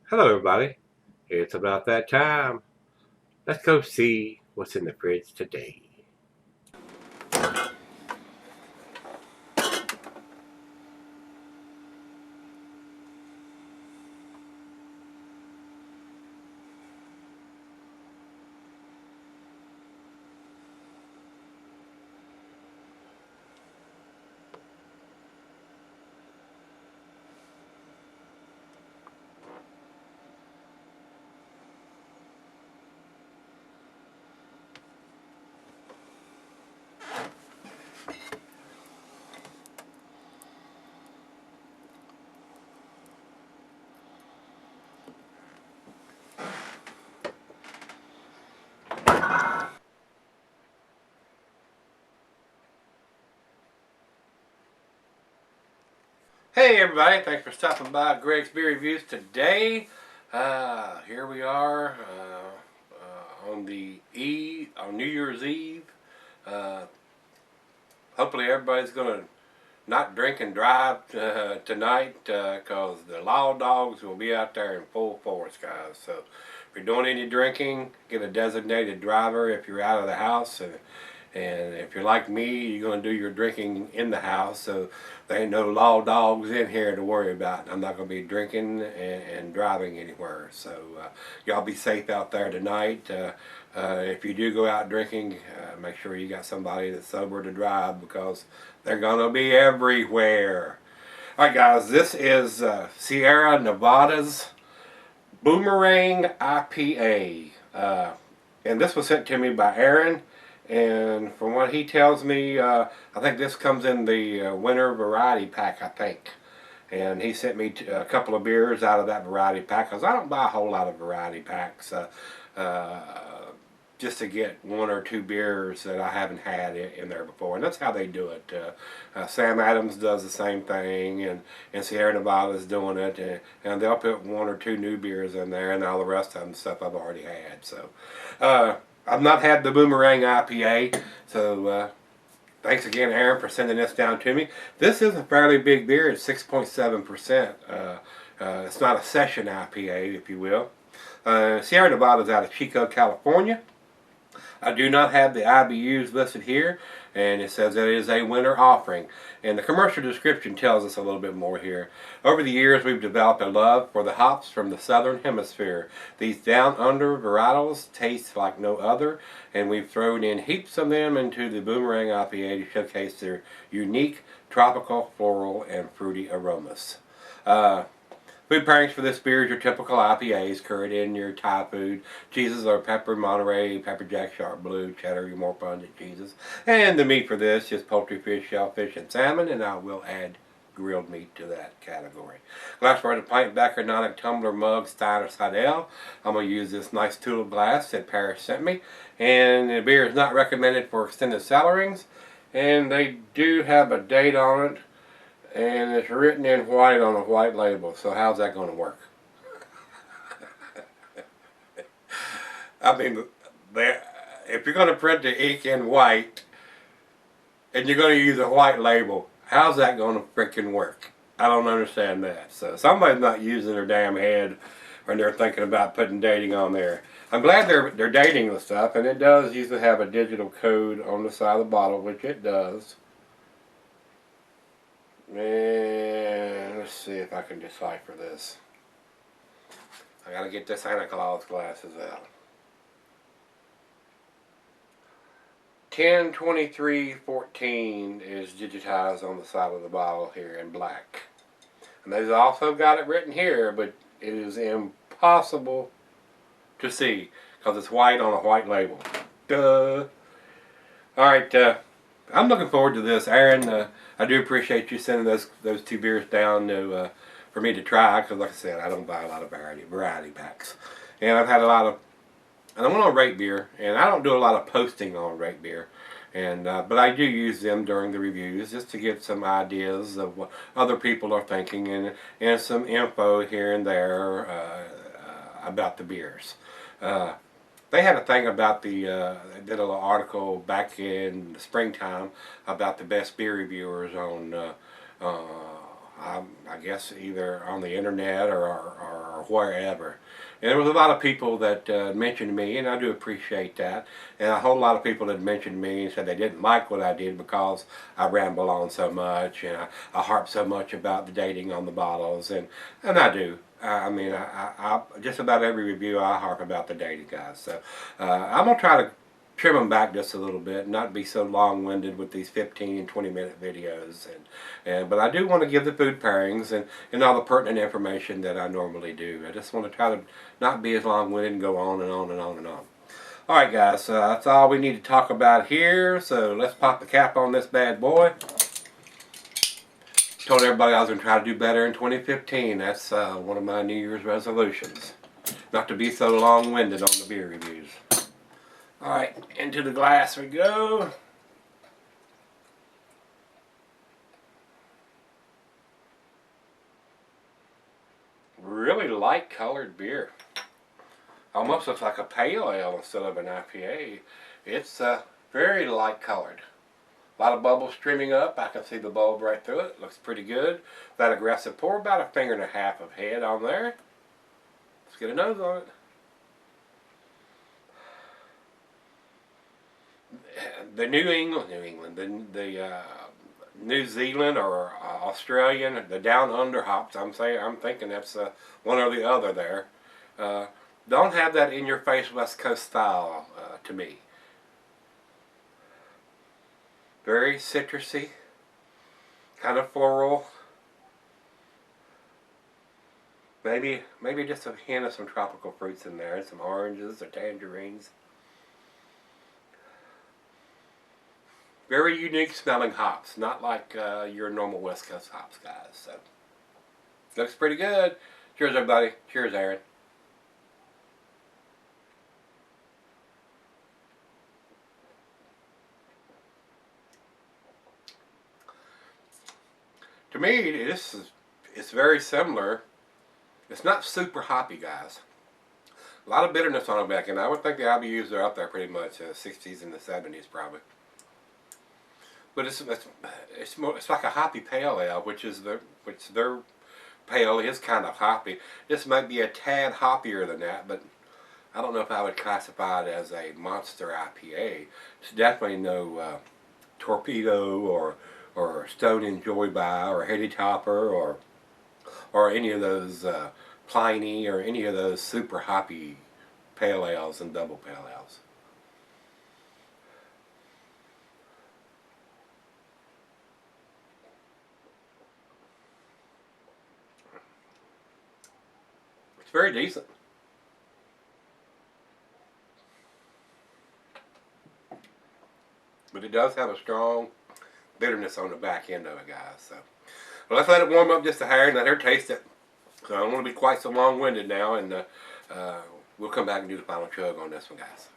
Hello, everybody. It's about that time. Let's go see what's in the fridge today. Hey, everybody. Thanks for stopping by Gregsbeerreviews today. Here we are on on New Year's Eve. Uh, Hopefully, everybody's going to not drink and drive tonight because the law dogs will be out there in full force, guys. So if you're doing any drinking, get a designated driver if you're out of the house. And if you're like me, you're going to do your drinking in the house. So there ain't no law dogs in here to worry about. I'm not going to be drinking and driving anywhere. So y'all be safe out there tonight. If you do go out drinking, make sure you got somebody that's sober to drive because they're going to be everywhere. Alright, guys, this is Sierra Nevada's Boomerang IPA. And this was sent to me by Aaron. And from what he tells me, I think this comes in the winter variety pack, I think. And he sent me a couple of beers out of that variety pack because I don't buy a whole lot of variety packs. Just to get one or two beers that I haven't had in there before. And that's how they do it. Sam Adams does the same thing, and Sierra Nevada's doing it, and they'll put one or two new beers in there, and all the rest of them stuff I've already had. So I've not had the Boomerang IPA, so thanks again, Aaron, for sending this down to me. This is a fairly big beer. It's 6.7%. It's not a session IPA, if you will. Sierra Nevada is out of Chico, California. I do not have the IBUs listed here, and it says that it is a winter offering. And the commercial description tells us a little bit more here. Over the years, we've developed a love for the hops from the southern hemisphere. These down-under varietals taste like no other, and we've thrown in heaps of them into the Boomerang IPA to showcase their unique tropical, floral, and fruity aromas. Food pairings for this beer is your typical IPAs, curried in your Thai food. Cheeses are pepper, Monterey, pepper jack, sharp blue, cheddar, your more pungent cheeses. And the meat for this is poultry, fish, shellfish, and salmon, and I will add grilled meat to that category. Glassware, the pint, Becker, Nonic, tumbler, mug, stein, or Sidell. I'm going to use this nice tulip glass that Paris sent me. And the beer is not recommended for extended cellarings. And they do have a date on it. And it's written in white on a white label, so how's that going to work? I mean, if you're going to print the ink in white, and you're going to use a white label, how's that going to freaking work? I don't understand that. So somebody's not using their damn head when they're thinking about putting dating on there. I'm glad they're dating the stuff, and it does usually have a digital code on the side of the bottle, which it does. Man, let's see if I can decipher this. I gotta get the Santa Claus glasses out. 10/23/14 is digitized on the side of the bottle here in black. And they've also got it written here, but it is impossible to see because it's white on a white label. Duh. Alright, I'm looking forward to this, Aaron. I do appreciate you sending those two beers down to for me to try, because like I said, I don't buy a lot of variety packs, and I've had a lot of. And I want to rate beer, and I don't do a lot of posting on rate beer, and but I do use them during the reviews just to get some ideas of what other people are thinking and some info here and there about the beers. They had a thing about they did a little article back in the springtime about the best beer reviewers on I guess either on the internet or wherever. And there was a lot of people that mentioned me, and I do appreciate that. And a whole lot of people that mentioned me and said they didn't like what I did because I ramble on so much and I harp so much about the dating on the bottles, and I do. I mean, I just about every review I harp about the dating, guys. So I'm gonna try to trim them back just a little bit, not be so long-winded with these 15 and 20-minute videos. But I do want to give the food pairings and all the pertinent information that I normally do. I just want to try to not be as long-winded and go on and on and on and on. Alright guys, so that's all we need to talk about here. So let's pop the cap on this bad boy. Told everybody I was going to try to do better in 2015. That's one of my New Year's resolutions. Not to be so long-winded on the beer reviews. Alright, into the glass we go. Really light colored beer. Almost looks like a pale ale instead of an IPA. It's very light colored. A lot of bubbles streaming up. I can see the bulb right through it. Looks pretty good. That aggressive pour. About a finger and a half of head on there. Let's get a nose on it. The New Zealand or Australian, the down under hops. I'm thinking that's one or the other there. Don't have that in your face West Coast style to me. Very citrusy, kind of floral. Maybe just a hint of some tropical fruits in there, some oranges or tangerines. Very unique smelling hops, not like your normal West Coast hops, guys. So looks pretty good. Cheers, everybody. Cheers, Aaron. To me, it's very similar. It's not super hoppy, guys. A lot of bitterness on it back, and I would think the IBUs are up there pretty much, 60s and the 70s probably. But it's like a hoppy pale ale, which their pale is kind of hoppy. This might be a tad hoppier than that, but I don't know if I would classify it as a monster IPA. It's definitely no Torpedo or Stone and Joy By or Heady Topper or any of those Pliny or any of those super hoppy pale ales and double pale ales. It's very decent. But it does have a strong bitterness on the back end of it, guys. So, well, let's let it warm up just a hair and let her taste it. So I don't want to be quite so long-winded now, and we'll come back and do the final chug on this one, guys.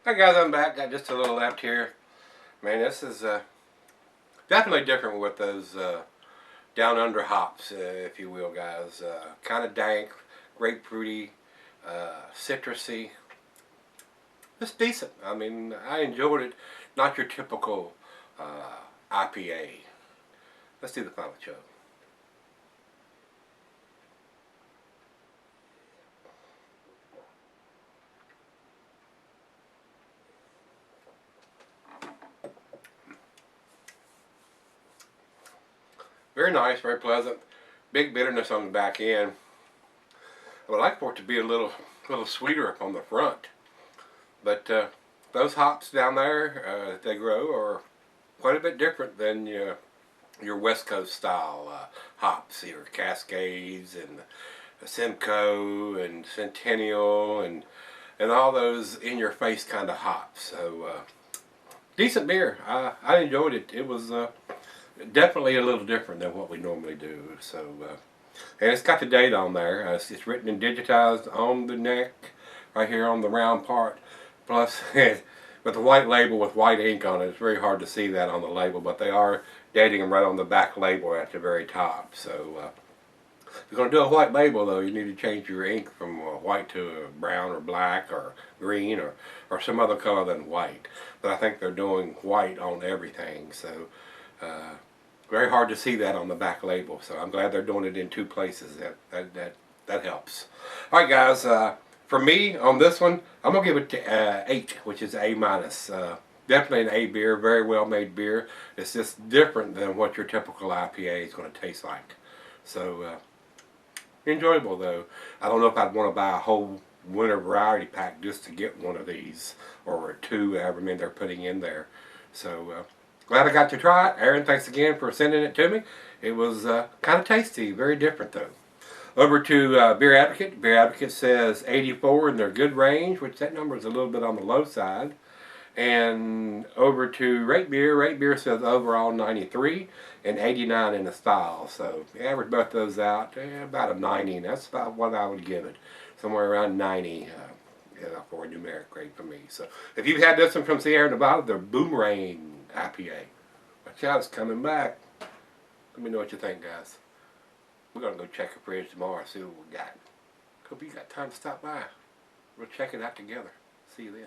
Alright guys, I'm back. Got just a little left here. Man, this is definitely different with those down under hops, if you will, guys. Kind of dank, grapefruity, citrusy. It's decent. I mean, I enjoyed it. Not your typical IPA. Let's do the final chug. Very nice, very pleasant. Big bitterness on the back end. I would like for it to be a little sweeter up on the front. But those hops down there that they grow are quite a bit different than your West Coast style hops. Your Cascades and Simcoe and Centennial and all those in your face kind of hops. So decent beer. I enjoyed it. It was definitely a little different than what we normally do. So and it's got the date on there. It's written and digitized on the neck, right here on the round part. Plus, with the white label with white ink on it, it's very hard to see that on the label, but they are dating them right on the back label at the very top. So, if you're going to do a white label, though, you need to change your ink from white to brown or black or green or some other color than white. But I think they're doing white on everything. So, Very hard to see that on the back label, so I'm glad they're doing it in 2 places. That helps. All right, guys. For me on this one, I'm gonna give it to 8, which is A minus. Definitely an A beer, very well made beer. It's just different than what your typical IPA is going to taste like. So enjoyable though. I don't know if I'd want to buy a whole winter variety pack just to get one of these, or 2, however many they're putting in there. So glad I got to try it. Aaron, thanks again for sending it to me. It was kind of tasty, very different though. Over to Beer Advocate. Beer Advocate says 84 in their good range, which that number is a little bit on the low side. And over to Rate Beer. Rate Beer says overall 93 and 89 in the style. So average both those out, about a 90. That's about what I would give it. Somewhere around 90 for a numeric grade for me. So if you've had this one from Sierra Nevada, the Boomerang IPA. Watch out, it's coming back. Let me know what you think, guys. We're going to go check the fridge tomorrow and see what we got. Hope you got time to stop by. We'll check it out together. See you then.